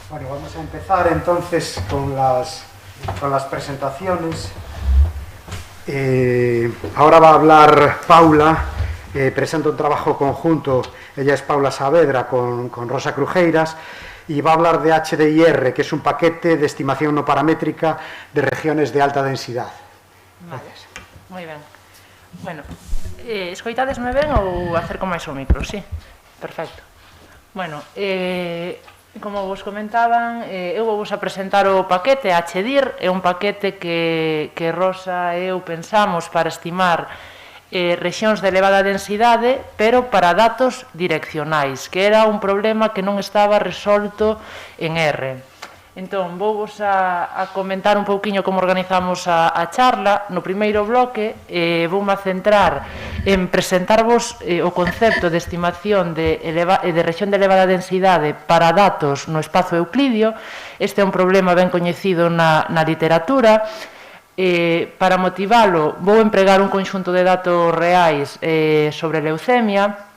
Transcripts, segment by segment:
Bueno, vamos a empezar entonces con las presentaciones. Ahora va a hablar Paula, presenta un trabajo conjunto, ella es Paula Saavedra con Rosa Crujeiras, y va a hablar de HDIR, que es un paquete de estimación no paramétrica de regiones de alta densidad. Vale, moi ben. Bueno, escoitadesme ben ou acerco máis o micro? Sí, perfecto. Bueno, como vos comentaban, eu vou vos a presentar o paquete HDIR. É un paquete que Rosa e eu pensamos para estimar rexións de elevada densidade, pero para datos direccionais, que era un problema que non estaba resolto en R. Entón, vou vos a comentar un pouquiño como organizamos a charla. No primeiro bloque voume a centrar en presentarvos o concepto de estimación de rexión de elevada densidade para datos no espazo euclidio. Este é un problema ben coñecido na literatura. Para motivalo, vou empregar un conxunto de datos reais sobre leucemia,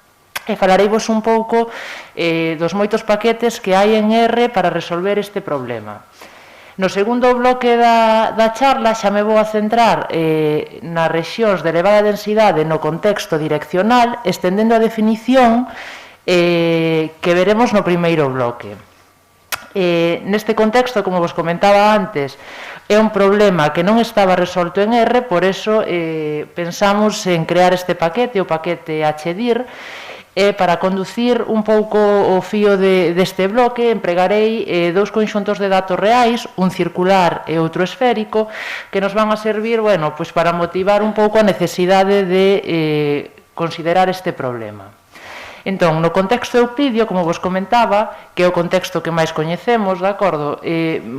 e falareivos un pouco dos moitos paquetes que hai en R para resolver este problema. No segundo bloque da charla xa me vou a centrar nas rexións de elevada densidade no contexto direccional, estendendo a definición que veremos no primeiro bloque. Neste contexto, como vos comentaba antes, é un problema que non estaba resolto en R, por eso pensamos en crear este paquete, o paquete HDIR. Para conducir un pouco o fío deste bloque, empregarei dous conxuntos de datos reais, un circular e outro esférico, que nos van a servir, bueno, pues para motivar un pouco a necesidade de considerar este problema. Entón, no contexto euclidio, como vos comentaba, que é o contexto que máis coñecemos, de acordo,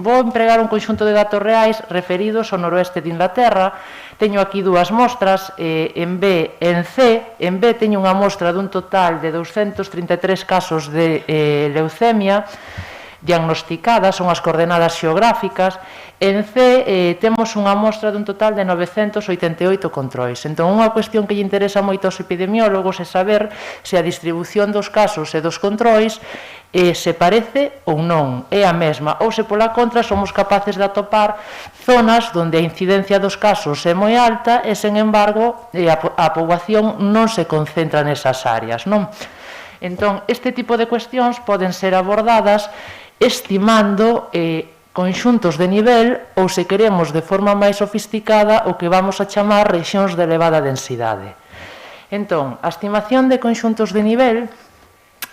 vou empregar un conxunto de datos reais referidos ao noroeste de Inglaterra. Teño aquí dúas mostras, en B e en C. En B teño unha mostra dun total de 233 casos de leucemia diagnosticadas, son as coordenadas xeográficas. En C temos unha mostra dun total de 988 controis. Entón, unha cuestión que lle interesa moito aos epidemiólogos é saber se a distribución dos casos e dos controis se parece ou non, é a mesma, ou se pola contra somos capaces de atopar zonas onde a incidencia dos casos é moi alta e, sen embargo, a poboación non se concentra nesas áreas, non? Entón, este tipo de cuestións poden ser abordadas estimando conxuntos de nivel ou, se queremos de forma máis sofisticada, o que vamos a chamar rexións de elevada densidade. Entón, a estimación de conxuntos de nivel,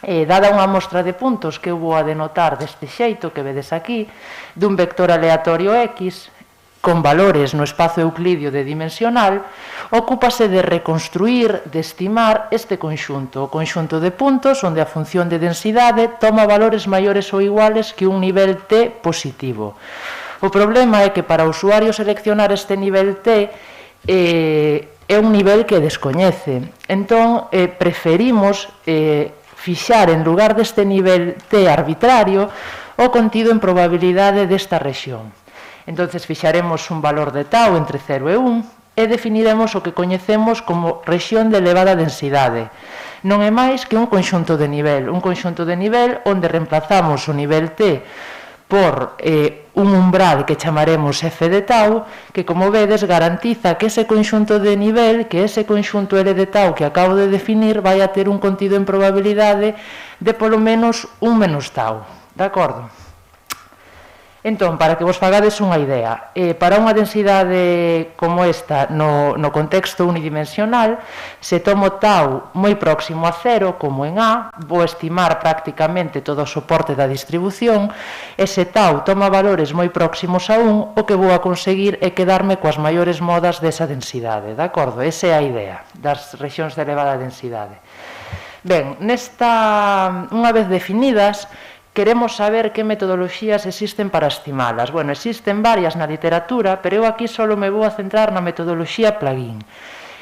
dada unha mostra de puntos que eu vou a denotar deste xeito que vedes aquí, dun vector aleatorio X, con valores no espazo euclidio de dimensional, ocúpase de reconstruir, de estimar este conxunto, o conxunto de puntos onde a función de densidade toma valores maiores ou iguales que un nivel T positivo. O problema é que para o usuario seleccionar este nivel T é un nivel que descoñece. Entón, preferimos fixar en lugar deste nivel T arbitrario o contido en probabilidade desta rexión. Entón, fixaremos un valor de tau entre 0 e 1 e definiremos o que coñecemos como rexión de elevada densidade. Non é máis que un conxunto de nivel onde reemplazamos o nivel T por un umbral que chamaremos f de tau, que, como vedes, garantiza que ese conxunto de nivel, que ese conxunto L de tau que acabo de definir, vai a ter un contido en probabilidade de polo menos 1 menos tau. De acordo? Entón, para que vos fagades unha idea, para unha densidade como esta no contexto unidimensional, se tomo tau moi próximo a 0, como en A, vou estimar prácticamente todo o soporte da distribución, e se tau toma valores moi próximos a 1, o que vou a conseguir é quedarme coas maiores modas desa densidade, de acordo? Esa é a idea das rexións de elevada densidade. Ben, unha vez definidas, queremos saber que metodoloxías existen para estimalas. Bueno, existen varias na literatura, pero eu aquí só me vou a centrar na metodoloxía plugin.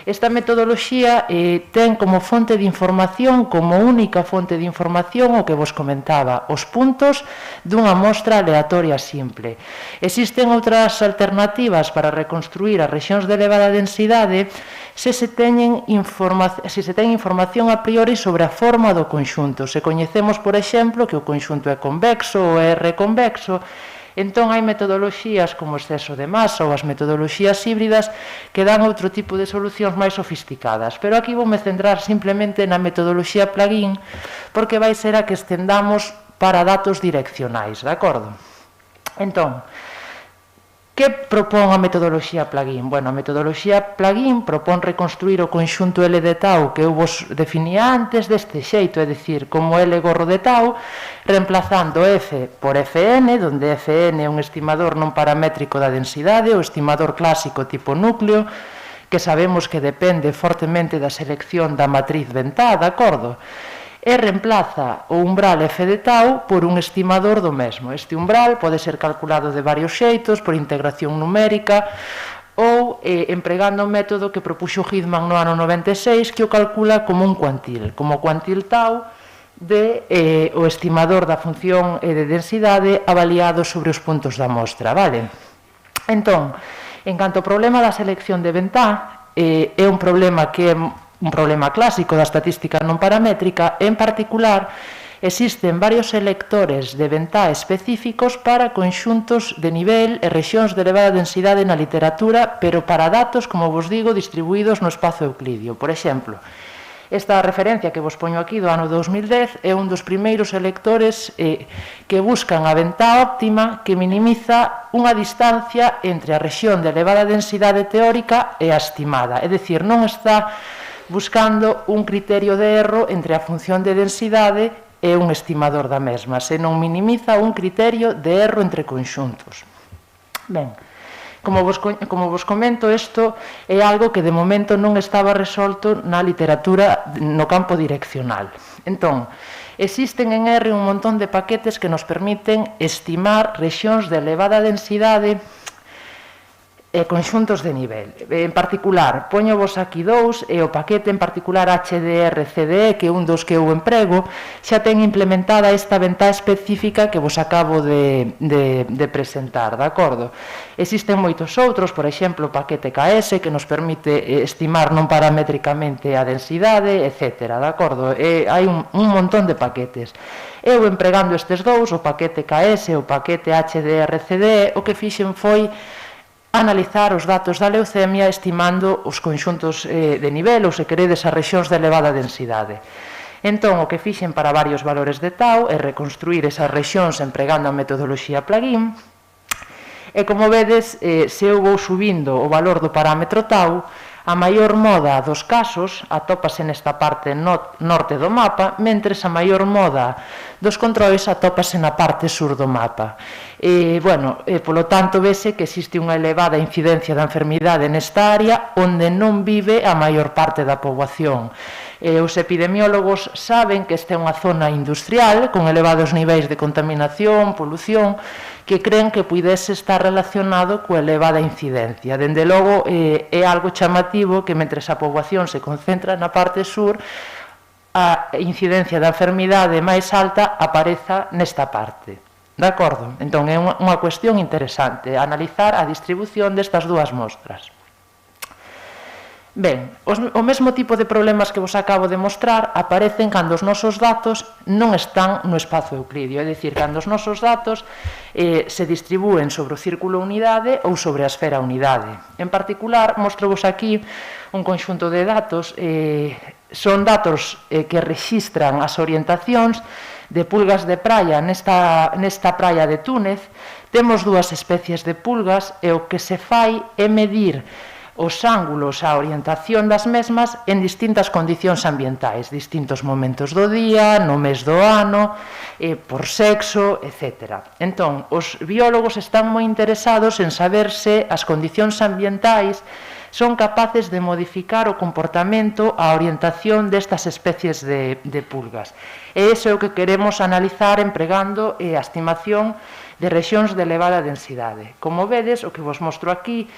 Esta metodoloxía ten como fonte de información, como única fonte de información, o que vos comentaba, os puntos dunha mostra aleatoria simple. Existen outras alternativas para reconstruir as rexións de elevada densidade se ten información a priori sobre a forma do conxunto. Se coñecemos, por exemplo, que o conxunto é convexo ou é reconvexo, entón hai metodoloxías como o exceso de masa ou as metodoloxías híbridas que dan outro tipo de solucións máis sofisticadas. Pero aquí voume centrar simplemente na metodoloxía plugin, porque vai ser a que estendamos para datos direccionais, de acordo? Entón, que propón a metodoloxía plugin? Bueno, a metodoloxía plugin propón reconstruir o conxunto L de tau que eu vos definía antes deste xeito, é dicir, como L gorro de tau, reemplazando F por Fn, donde Fn é un estimador non paramétrico da densidade, o estimador clásico tipo núcleo, que sabemos que depende fortemente da selección da matriz Ventá, de acordo? E reemplaza o umbral F de tau por un estimador do mesmo. Este umbral pode ser calculado de varios xeitos, por integración numérica ou empregando o método que propuxo Hidman no ano 96, que o calcula como un cuantil, como cuantil tau de o estimador da función de densidade avaliado sobre os puntos da mostra, vale? Entón, en canto ao problema da selección de Ventá, é un problema que é un problema clásico da estatística non paramétrica. En particular, existen varios selectores de Ventá específicos para conxuntos de nivel e rexións de elevada densidade na literatura, pero para datos, como vos digo, distribuídos no espazo euclidio. Por exemplo, esta referencia que vos poño aquí do ano 2010 é un dos primeiros selectores que buscan a Ventá óptima que minimiza unha distancia entre a rexión de elevada densidade teórica e a estimada. É dicir, non está buscando un criterio de erro entre a función de densidade e un estimador da mesma, senón minimiza un criterio de erro entre conxuntos. Ben, como vos comento, isto é algo que de momento non estaba resolto na literatura no campo direccional. Entón, existen en R un montón de paquetes que nos permiten estimar rexións de elevada densidade e conxuntos de nivel. En particular, poñovos aquí dous, e o paquete en particular HDR-CDE, que é un dos que eu emprego, xa ten implementada esta Ventá específica que vos acabo de presentar, de acordo? Existen moitos outros, por exemplo, o paquete KS, que nos permite estimar non paramétricamente a densidade, etc. De acordo? Hai un montón de paquetes. Eu empregando estes dous, o paquete KS e o paquete HDR-CDE, o que fixen foi analizar os datos da leucemia estimando os conxuntos de nivel ou, se queredes, as rexións de elevada densidade. Entón, o que fixen para varios valores de tau é reconstruir esas rexións empregando a metodoloxía plugin e, como vedes, se eu vou subindo o valor do parámetro tau, a maior moda dos casos atópase nesta parte norte do mapa, mentres a maior moda dos controis atópase na parte sur do mapa. Polo tanto, vese que existe unha elevada incidencia da enfermidade nesta área onde non vive a maior parte da poboación. Os epidemiólogos saben que esta é unha zona industrial con elevados niveis de contaminación, polución, que creen que pudese estar relacionado coa elevada incidencia. Dende logo, é algo chamativo que, mentres a poboación se concentra na parte sur, a incidencia da enfermidade máis alta apareza nesta parte. De acordo? Entón, é unha cuestión interesante analizar a distribución destas dúas mostras. Ben, o mesmo tipo de problemas que vos acabo de mostrar aparecen cando os nosos datos non están no espazo euclidio, é dicir, cando os nosos datos se distribúen sobre o círculo unidade ou sobre a esfera unidade. En particular, mostrovos aquí un conxunto de datos, son datos que rexistran as orientacións de pulgas de praia nesta praia de Túnez. Temos dúas especies de pulgas e o que se fai é medir os ángulos, a orientación das mesmas en distintas condicións ambientais, distintos momentos do día, no mes do ano, por sexo, etc. Entón, os biólogos están moi interesados en saber se as condicións ambientais son capaces de modificar o comportamento, a orientación destas especies de pulgas. E iso é o que queremos analizar empregando a estimación de rexións de elevada densidade. Como vedes, o que vos mostro aquí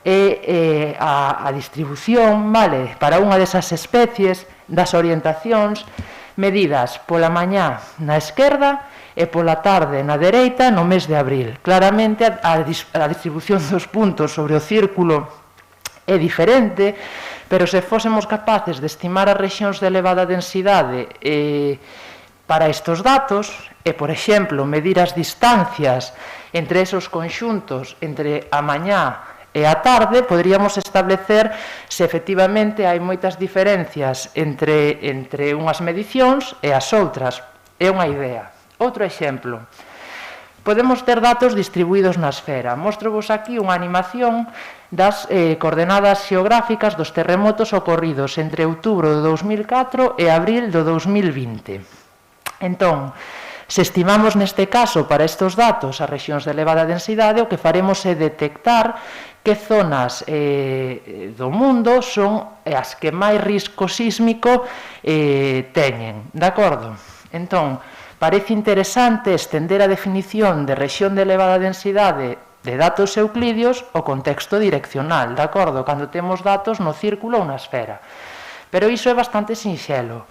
é a distribución, vale, para unha desas especies das orientacións medidas pola mañá na esquerda e pola tarde na dereita no mes de abril. Claramente a distribución dos puntos sobre o círculo é diferente, pero se fósemos capaces de estimar as rexións de elevada densidade para estes datos, e, por exemplo, medir as distancias entre esos conxuntos, entre a mañá e a tarde, poderíamos establecer se efectivamente hai moitas diferencias entre unhas medicións e as outras. É unha idea. Outro exemplo. Podemos ter datos distribuídos na esfera. Mostrovos aquí unha animación das coordenadas xeográficas dos terremotos ocorridos entre outubro do 2004 e abril do 2020. Entón, se estimamos neste caso para estes datos as rexións de elevada densidade, o que faremos é detectar que zonas do mundo son as que máis risco sísmico teñen, de acordo? Entón, parece interesante estender a definición de rexión de elevada densidade de datos euclidios ao contexto direccional, de acordo? Cando temos datos no círculo ou na esfera. Pero iso é bastante sinxelo.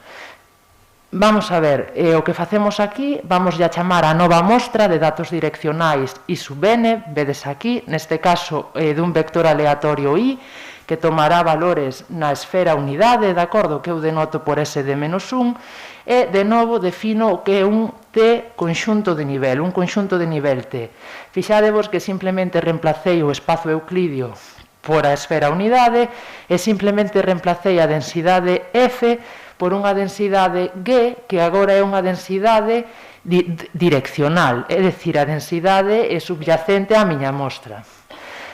Vamos a ver, o que facemos aquí, vamos a chamar a nova mostra de datos direccionais I sub n, vedes aquí, neste caso dun vector aleatorio I, que tomará valores na esfera unidade, de acordo, que eu denoto por S de menos 1, e, de novo, defino o que é un T conxunto de nivel, un conxunto de nivel T. Fixadevos que simplemente reemplacei o espazo euclidio por a esfera unidade e simplemente reemplacei a densidade F por unha densidade G, que agora é unha densidade direccional, é dicir, a densidade é subyacente á miña mostra.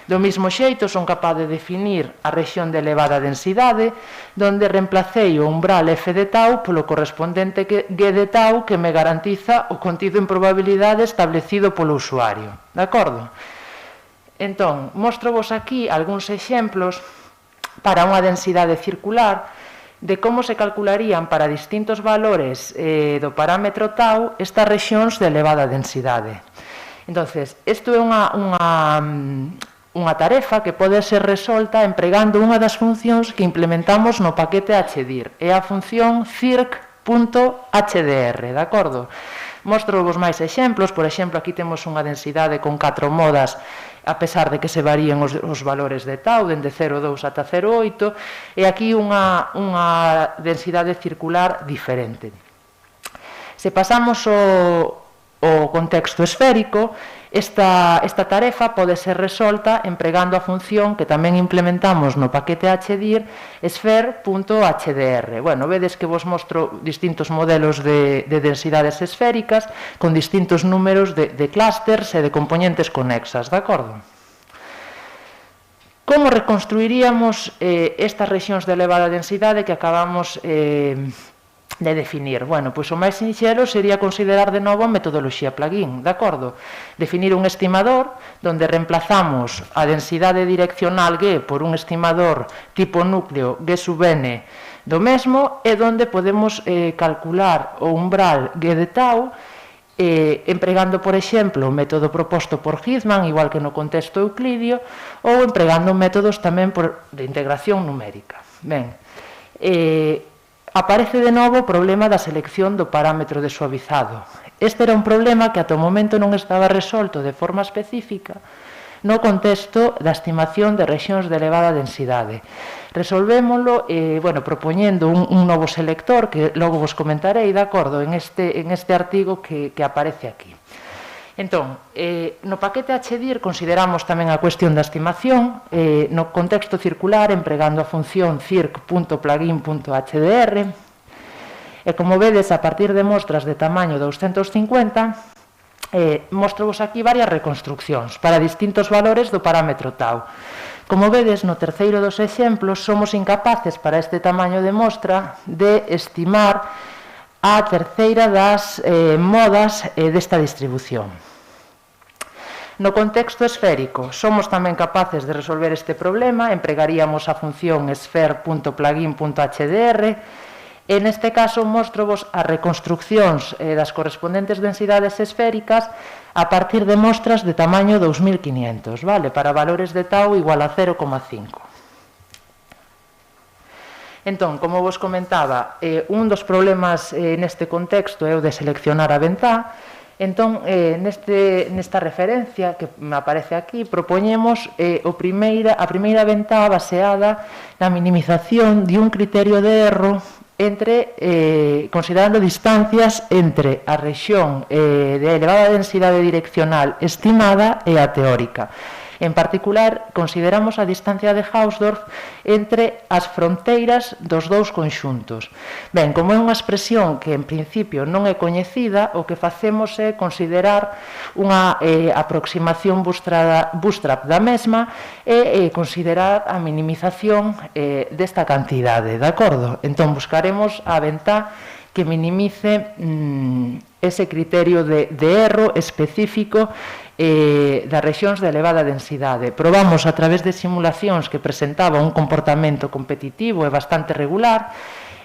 Do mesmo xeito, son capaz de definir a rexión de elevada densidade, donde reemplacei o umbral F de tau polo correspondente G de tau, que me garantiza o contido en probabilidade establecido polo usuario. De acordo? Entón, mostrovos aquí algúns exemplos para unha densidade circular de como se calcularían para distintos valores do parámetro tau estas rexións de elevada densidade. Entonces, isto é unha tarefa que pode ser resolta empregando unha das funcións que implementamos no paquete HDIR. É a función circ.hdr, de acordo? Mostrovos máis exemplos. Por exemplo, aquí temos unha densidade con 4 modas, a pesar de que se varíen os valores de tau, dende 0,2 ata 0,8, e aquí unha densidade circular diferente. Se pasamos ao contexto esférico, esta tarefa pode ser resolta empregando a función que tamén implementamos no paquete HDIR, sphere.hdr. Bueno, vedes que vos mostro distintos modelos de densidades esféricas con distintos números de clústers e de componentes conexas, de acordo? Como reconstruiríamos estas rexións de elevada densidade que acabamos de definir? Bueno, pois o máis sinxelo sería considerar de novo a metodoloxía plugin, de acordo? Definir un estimador donde reemplazamos a densidade direccional G por un estimador tipo núcleo G sub n do mesmo, e donde podemos calcular o umbral G de tau empregando, por exemplo, o método proposto por Hizman, igual que no contexto euclidio, ou empregando métodos tamén de integración numérica. Ben, aparece de novo o problema da selección do parámetro de suavizado. Este era un problema que ata o momento non estaba resolto de forma específica no contexto da estimación de rexións de elevada densidade. Resolvémolo propoñendo un novo selector que logo vos comentarei, de acordo, en este artigo que aparece aquí. Entón, no paquete HDIR consideramos tamén a cuestión da estimación no contexto circular empregando a función circ.plugin.hdr, e como vedes, a partir de mostras de tamaño 250, mostrovos aquí varias reconstruccións para distintos valores do parámetro tau. Como vedes, no terceiro dos exemplos, somos incapaces para este tamaño de mostra de estimar a terceira das modas desta distribución. No contexto esférico, somos tamén capaces de resolver este problema, empregaríamos a función sphere.plugin.hdr, e neste caso mostrovos as reconstruccións das correspondentes densidades esféricas a partir de mostras de tamaño 2500, vale? Para valores de tau igual a 0,5. Entón, como vos comentaba, un dos problemas neste contexto é o de seleccionar a ventá. Entón, nesta referencia que me aparece aquí, propoñemos a primeira ventá baseada na minimización de un criterio de erro considerando distancias entre a rexión de elevada densidade direccional estimada e a teórica. En particular, consideramos a distancia de Hausdorff entre as fronteiras dos dous conxuntos. Ben, como é unha expresión que en principio non é coñecida, o que facemos é considerar unha aproximación bootstrap da mesma e considerar a minimización desta cantidade, de acordo? Entón, buscaremos a ventá que minimice ese criterio de erro específico das rexións de elevada densidade. Probamos a través de simulacións que presentaba un comportamento competitivo e bastante regular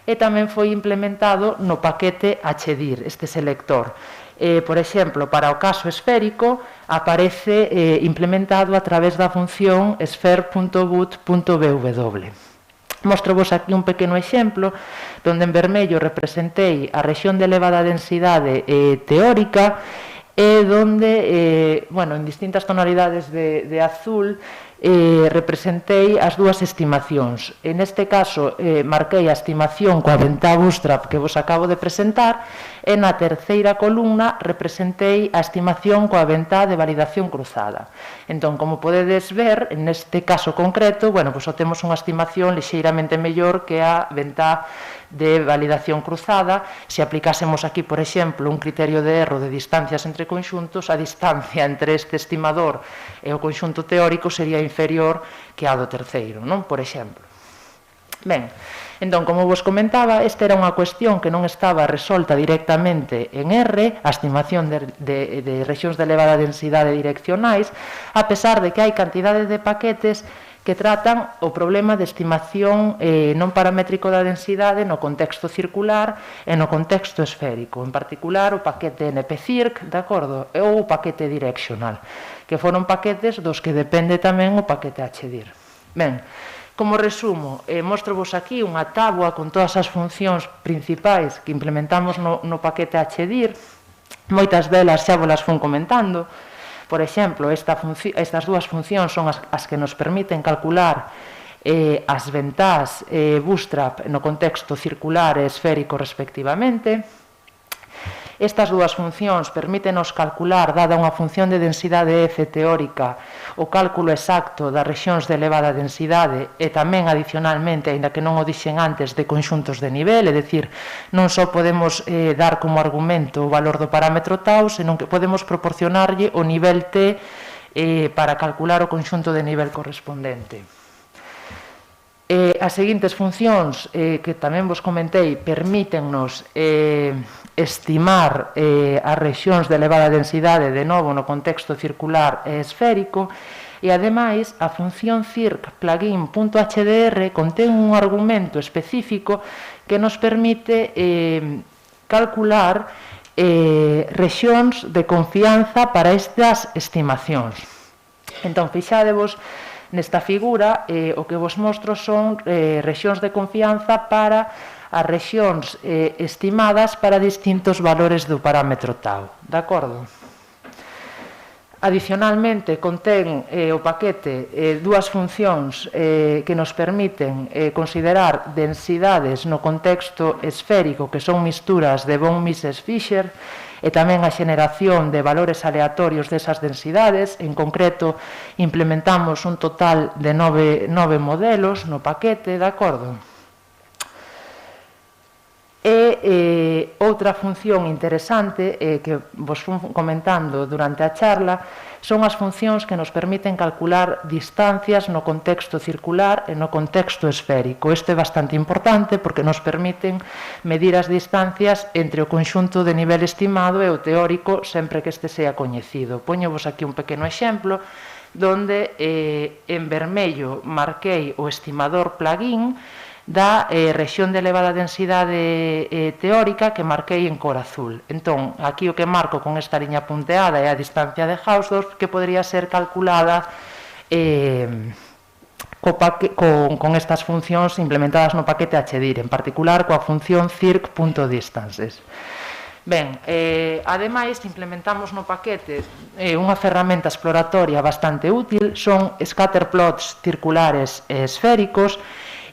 e tamén foi implementado no paquete HDIR, este selector. Por exemplo, para o caso esférico aparece implementado a través da función sphere.boot.bw. Mostrovos aquí un pequeno exemplo donde en vermello representei a rexión de elevada densidade teórica e donde, en distintas tonalidades de azul, representei as dúas estimacións. En este caso, marquei a estimación coa ventá bootstrap que vos acabo de presentar e na terceira columna representei a estimación coa ventá de validación cruzada. Entón, como podedes ver, neste caso concreto, só temos unha estimación lixeiramente mellor que a ventá de validación cruzada. Se aplicásemos aquí, por exemplo, un criterio de erro de distancias entre conxuntos, a distancia entre este estimador e o conxunto teórico sería inferior que a do terceiro, non? Por exemplo. Ben, entón, como vos comentaba, esta era unha cuestión que non estaba resolta directamente en R, a estimación de rexións de elevada densidade direccionais, a pesar de que hai cantidade de paquetes que tratan o problema de estimación non paramétrico da densidade no contexto circular e no contexto esférico, en particular o paquete NP-Circ, de acordo, ou o paquete directional, que foron paquetes dos que depende tamén o paquete HDIR. Ben, como resumo, mostrovos aquí unha táboa con todas as funcións principais que implementamos no paquete HDIR, moitas delas xa vos las fun comentando. Por exemplo, estas dúas funcións son as que nos permiten calcular as ventás bootstrap no contexto circular e esférico respectivamente. Estas dúas funcións permítenos calcular, dada unha función de densidade F teórica, o cálculo exacto das rexións de elevada densidade e tamén adicionalmente, aínda que non o dixen antes, de conxuntos de nivel, é dicir, non só podemos dar como argumento o valor do parámetro tau, senón que podemos proporcionarlle o nivel T para calcular o conxunto de nivel correspondente. As seguintes funcións que tamén vos comentei permítennos estimar as rexións de elevada densidade de novo no contexto circular e esférico e ademais a función circ plugin.hdr contén un argumento específico que nos permite calcular rexións de confianza para estas estimacións. Entón, fixádevos nesta figura, o que vos mostro son rexións de confianza para as rexións estimadas para distintos valores do parámetro tau, de acordo? Adicionalmente, contén o paquete dúas funcións que nos permiten considerar densidades no contexto esférico, que son misturas de von Mises-Fisher, e tamén a xeneración de valores aleatorios desas densidades. En concreto, implementamos un total de 9 modelos no paquete, de acordo? E outra función interesante que vos fun comentando durante a charla son as funcións que nos permiten calcular distancias no contexto circular e no contexto esférico. Isto é bastante importante porque nos permiten medir as distancias entre o conxunto de nivel estimado e o teórico sempre que este sea coñecido. Poñovos aquí un pequeno exemplo donde en vermello marquei o estimador plugin da rexión de elevada densidade teórica que marquei en cor azul. Entón, aquí o que marco con esta liña punteada é a distancia de Hausdorff que podría ser calculada con estas funcións implementadas no paquete HDIR, en particular coa función circ.distances. Ben, ademais, implementamos no paquete unha ferramenta exploratoria bastante útil, son scatterplots circulares e esféricos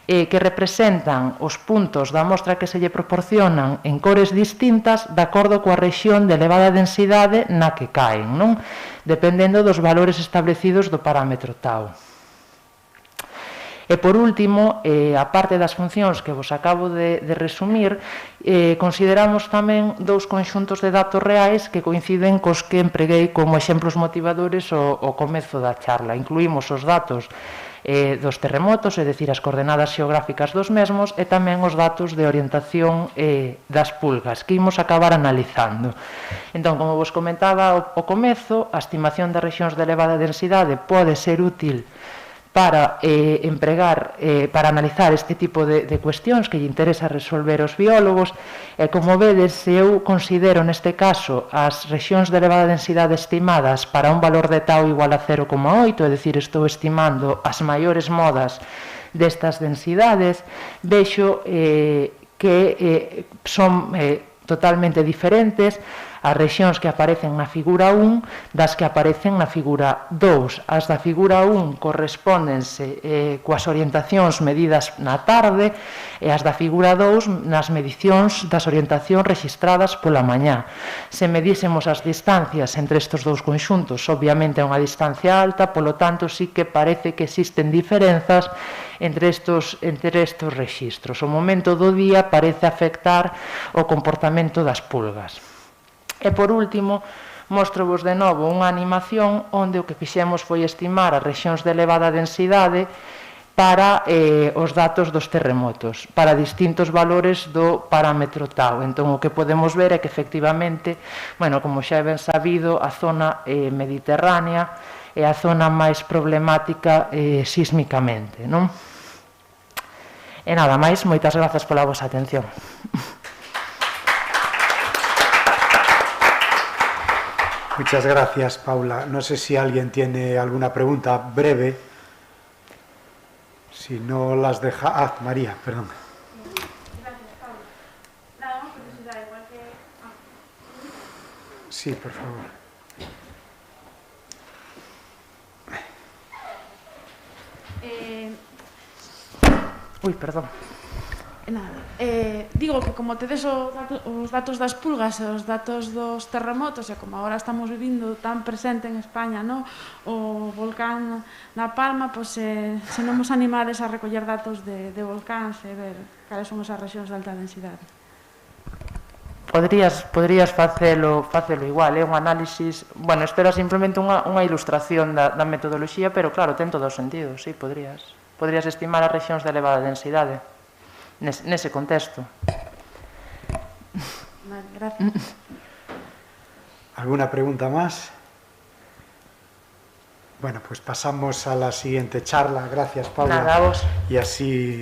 que representan os puntos da mostra que se lle proporcionan en cores distintas de acordo coa rexión de elevada densidade na que caen, non? Dependendo dos valores establecidos do parámetro tau. E, por último, a parte das funcións que vos acabo de resumir, consideramos tamén dous conxuntos de datos reais que coinciden cos que empreguei como exemplos motivadores ao comezo da charla. Incluímos os datos dos terremotos, é dicir, as coordenadas xeográficas dos mesmos, e tamén os datos de orientación das pulgas, que imos acabar analizando. Entón, como vos comentaba ao comezo, a estimación das rexións de elevada densidade pode ser útil para para analizar este tipo de cuestións que lle interesa resolver aos biólogos, e como vedes, se eu considero neste caso as rexións de elevada densidade estimadas para un valor de tau igual a 0,8, é dicir, estou estimando as maiores modas destas densidades, vexo que son totalmente diferentes as rexións que aparecen na figura 1 das que aparecen na figura 2. As da figura 1 correspóndense coas orientacións medidas na tarde e as da figura 2 nas medicións das orientacións registradas pola mañá. Se medísemos as distancias entre estes dous conxuntos, obviamente é unha distancia alta, polo tanto, sí que parece que existen diferenzas entre estes rexistros. O momento do día parece afectar o comportamento das pulgas. E, por último, mostrovos de novo unha animación onde o que fixemos foi estimar as rexións de elevada densidade para os datos dos terremotos, para distintos valores do parámetro tau. Entón, o que podemos ver é que, efectivamente, como xa é ben sabido, a zona mediterránea é a zona máis problemática sísmicamente, non? E nada máis, moitas grazas pola vosa atención. Muchas gracias, Paula. No sé si alguien tiene alguna pregunta breve. Si no las deja... Ah, María, perdón. Gracias, Paula. Nada, una curiosidad, igual que... Sí, por favor. Ui, perdón. Nada. Digo que como tedes os datos das pulgas e os datos dos terremotos, e como agora estamos vivindo tan presente en España, no? O volcán na Palma, pois se non vos animades a recoller datos de volcáns e ver cales son esas rexións de alta densidade. Podrías facelo igual, é un análisis... Bueno, isto era simplemente unha ilustración da metodoloxía, pero claro, ten todo o sentido, sí, podrías estimar as rexións de elevada densidade nese contexto. Vale, gracias. ¿Alguna pregunta más? Bueno, pues pasamos a la siguiente charla. Gracias, Paula. Nada, a vos. Y así